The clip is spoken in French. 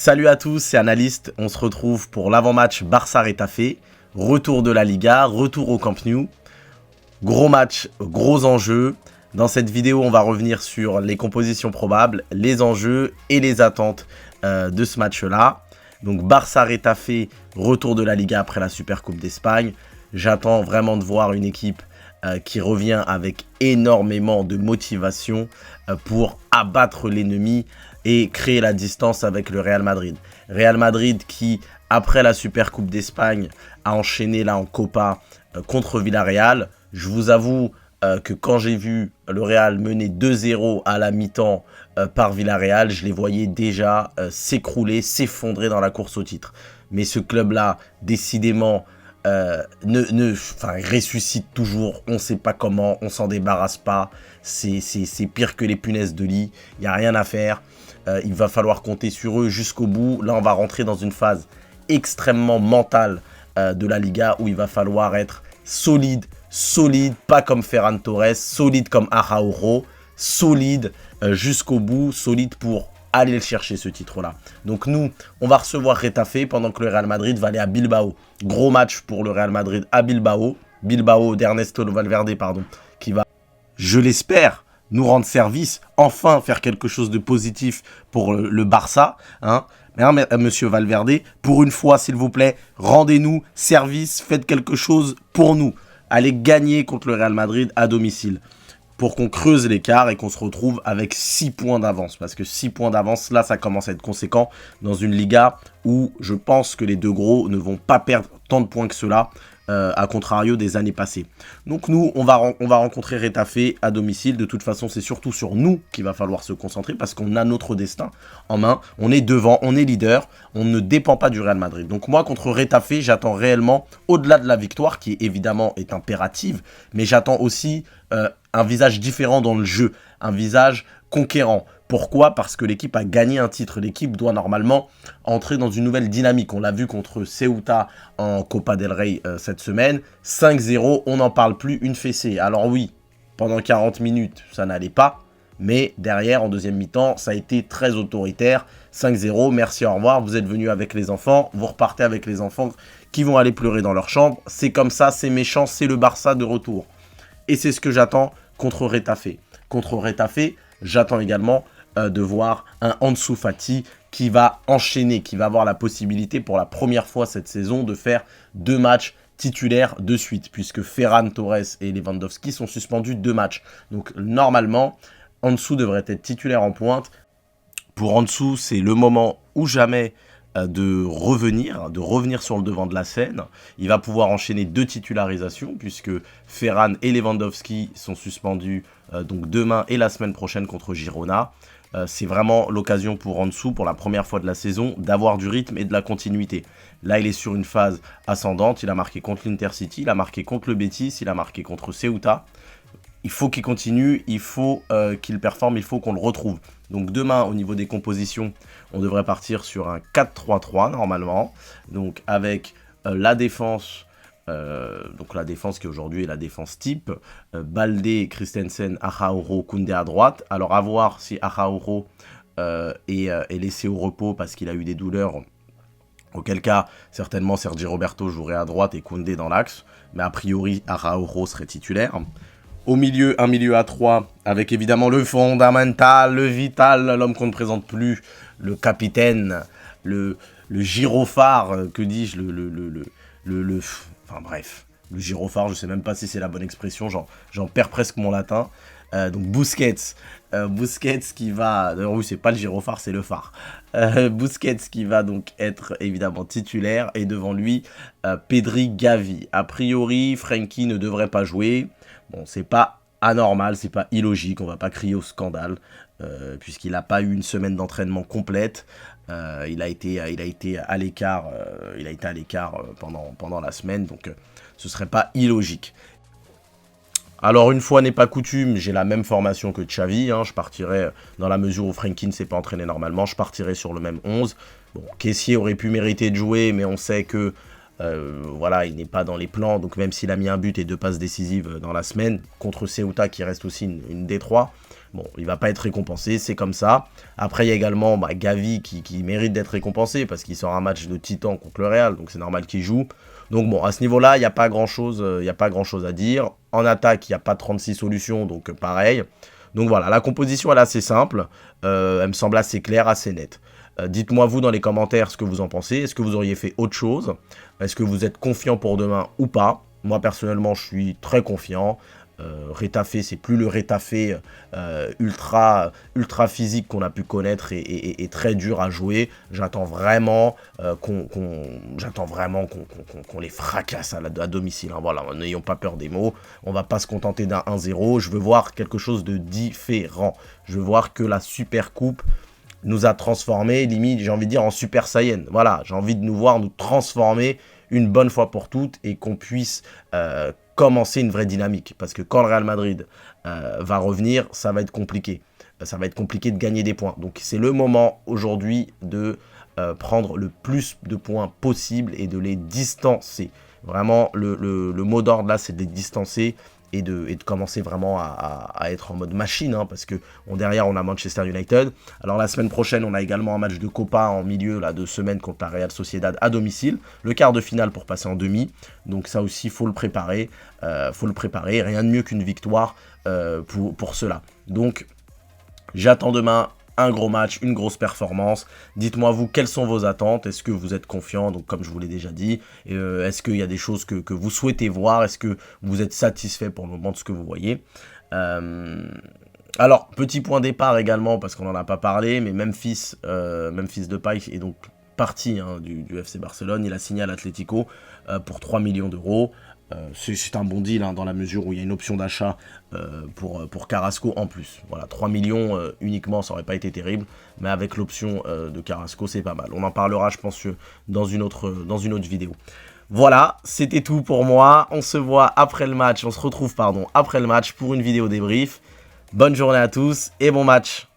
Salut à tous, c'est Analyste. On se retrouve pour l'avant-match Barça-Rétafé. Retour de la Liga, retour au Camp Nou. Gros match, gros enjeux. Dans cette vidéo, on va revenir sur les compositions probables, les enjeux et les attentes de ce match-là. Donc Barça-Rétafé, retour de la Liga après la Super Coupe d'Espagne. J'attends vraiment de voir une équipe qui revient avec énormément de motivation pour abattre l'ennemi et créer la distance avec le Real Madrid. Real Madrid qui, après la Super Coupe d'Espagne, a enchaîné là en Copa contre Villarreal. Je vous avoue que quand j'ai vu le Real mener 2-0 à la mi-temps par Villarreal, je les voyais déjà s'écrouler, s'effondrer dans la course au titre. Mais ce club-là, décidément, ressuscite toujours, on ne sait pas comment, on s'en débarrasse pas, c'est pire que les punaises de lit, il n'y a rien à faire, il va falloir compter sur eux jusqu'au bout. Là on va rentrer dans une phase extrêmement mentale de la Liga où il va falloir être solide, pas comme Ferran Torres, solide comme Araujo, solide jusqu'au bout, solide pour aller le chercher ce titre-là. Donc nous, on va recevoir Rétafé pendant que le Real Madrid va aller à Bilbao. Gros match pour le Real Madrid à Bilbao. Bilbao d'Ernesto Valverde, qui va, je l'espère, nous rendre service, enfin faire quelque chose de positif pour le Barça. Monsieur Valverde, pour une fois, s'il vous plaît, rendez-nous service, faites quelque chose pour nous. Allez gagner contre le Real Madrid à domicile, pour qu'on creuse l'écart et qu'on se retrouve avec 6 points d'avance. Parce que 6 points d'avance, là, ça commence à être conséquent dans une Liga où je pense que les deux gros ne vont pas perdre tant de points que cela, à contrario des années passées. Donc nous, on va rencontrer Rétafé à domicile. De toute façon, c'est surtout sur nous qu'il va falloir se concentrer parce qu'on a notre destin en main. On est devant, on est leader, on ne dépend pas du Real Madrid. Donc moi, contre Rétafé, j'attends réellement, au-delà de la victoire, qui évidemment est impérative, mais j'attends aussi un visage différent dans le jeu, un visage conquérant. Pourquoi? Parce que l'équipe a gagné un titre. L'équipe doit normalement entrer dans une nouvelle dynamique. On l'a vu contre Ceuta en Copa del Rey cette semaine. 5-0, on n'en parle plus, une fessée. Alors oui, pendant 40 minutes, ça n'allait pas. Mais derrière, en deuxième mi-temps, ça a été très autoritaire. 5-0, merci, au revoir. Vous êtes venus avec les enfants. Vous repartez avec les enfants qui vont aller pleurer dans leur chambre. C'est comme ça, c'est méchant, c'est le Barça de retour. Et c'est ce que j'attends contre Rétafé. Contre Rétafé, j'attends également de voir un Ansu Fati qui va enchaîner, qui va avoir la possibilité pour la première fois cette saison de faire 2 matchs titulaires de suite, puisque Ferran Torres et Lewandowski sont suspendus 2 matchs. Donc normalement, Ansu devrait être titulaire en pointe. Pour Ansu, c'est le moment ou jamais de revenir sur le devant de la scène. Il va pouvoir enchaîner 2 titularisations puisque Ferran et Lewandowski sont suspendus donc demain et la semaine prochaine contre Girona. C'est vraiment l'occasion pour Ansu, pour la première fois de la saison, d'avoir du rythme et de la continuité. Là, il est sur une phase ascendante. Il a marqué contre l'Intercity, il a marqué contre le Betis, il a marqué contre Ceuta. Il faut qu'il continue, il faut qu'il performe, il faut qu'on le retrouve. Donc demain, au niveau des compositions, on devrait partir sur un 4-3-3 normalement. Donc avec la défense, donc la défense qui aujourd'hui est la défense type. Baldé, Christensen, Araujo, Koundé à droite. Alors à voir si Araujo est laissé au repos parce qu'il a eu des douleurs. Auquel cas, certainement Sergi Roberto jouerait à droite et Koundé dans l'axe. Mais a priori, Araujo serait titulaire. Au milieu, un milieu à 3, avec évidemment le fondamental, le vital, l'homme qu'on ne présente plus, le capitaine, le gyrophare, que dis-je, enfin bref, le gyrophare, je sais même pas si c'est la bonne expression, j'en perds presque mon latin. Donc Busquets qui va, d'ailleurs oui c'est pas le gyrophare, c'est le phare. Busquets qui va donc être évidemment titulaire, et devant lui, Pedri, Gavi. A priori, Frenkie ne devrait pas jouer. Bon, c'est pas anormal, c'est pas illogique, on va pas crier au scandale, puisqu'il n'a pas eu une semaine d'entraînement complète. Il a été à l'écart, pendant la semaine, donc ce serait pas illogique. Alors une fois n'est pas coutume, j'ai la même formation que Xavi, je partirai, dans la mesure où Frenkie ne s'est pas entraîné normalement, je partirai sur le même 11. Bon, Kessié aurait pu mériter de jouer, mais on sait que Voilà, il n'est pas dans les plans, donc même s'il a mis un but et 2 passes décisives dans la semaine, contre Ceuta qui reste aussi une D3, bon, il va pas être récompensé, c'est comme ça. Après, il y a également Gavi qui mérite d'être récompensé, parce qu'il sort un match de titan contre le Real, donc c'est normal qu'il joue. Donc bon, à ce niveau-là, il n'y a pas grand-chose à dire. En attaque, il n'y a pas 36 solutions, donc pareil. Donc voilà, la composition, elle est assez simple, elle me semble assez claire, assez nette. Dites-moi vous dans les commentaires ce que vous en pensez. Est-ce que vous auriez fait autre chose? Est-ce que vous êtes confiant pour demain ou pas? Moi personnellement je suis très confiant. Rétafé, c'est plus le Rétafé ultra physique qu'on a pu connaître et très dur à jouer. J'attends vraiment qu'on les fracasse à domicile. Hein. Voilà, n'ayons pas peur des mots. On va pas se contenter d'un 1-0. Je veux voir quelque chose de différent. Je veux voir que la Super Coupe nous a transformés, limite, j'ai envie de dire, en Super Saiyan. Voilà, j'ai envie de nous voir nous transformer une bonne fois pour toutes et qu'on puisse commencer une vraie dynamique. Parce que quand le Real Madrid va revenir, ça va être compliqué. Ça va être compliqué de gagner des points. Donc c'est le moment aujourd'hui de prendre le plus de points possible et de les distancer. Vraiment, le mot d'ordre là, c'est de les distancer et de commencer vraiment à être en mode machine, hein, parce que derrière on a Manchester United. Alors la semaine prochaine on a également un match de Copa en milieu là, de semaine contre la Real Sociedad à domicile, le quart de finale pour passer en demi, donc ça aussi faut le préparer, rien de mieux qu'une victoire pour cela. Donc j'attends demain un gros match, une grosse performance. Dites-moi vous, quelles sont vos attentes? Est-ce que vous êtes confiant? Donc comme je vous l'ai déjà dit, est-ce qu'il y a des choses que vous souhaitez voir? Est-ce que vous êtes satisfait pour le moment de ce que vous voyez? Alors, petit point départ également, parce qu'on n'en a pas parlé, mais Memphis Depay est donc parti hein, du FC Barcelone. Il a signé à l'Atlético pour 3 millions d'euros. C'est un bon deal hein, dans la mesure où il y a une option d'achat pour Carrasco en plus. Voilà, 3 millions uniquement, ça aurait pas été terrible, mais avec l'option de Carrasco, c'est pas mal. On en parlera, je pense, dans une autre vidéo. Voilà, c'était tout pour moi. On se voit après le match, on se retrouve, pardon, après le match pour une vidéo débrief. Bonne journée à tous et bon match!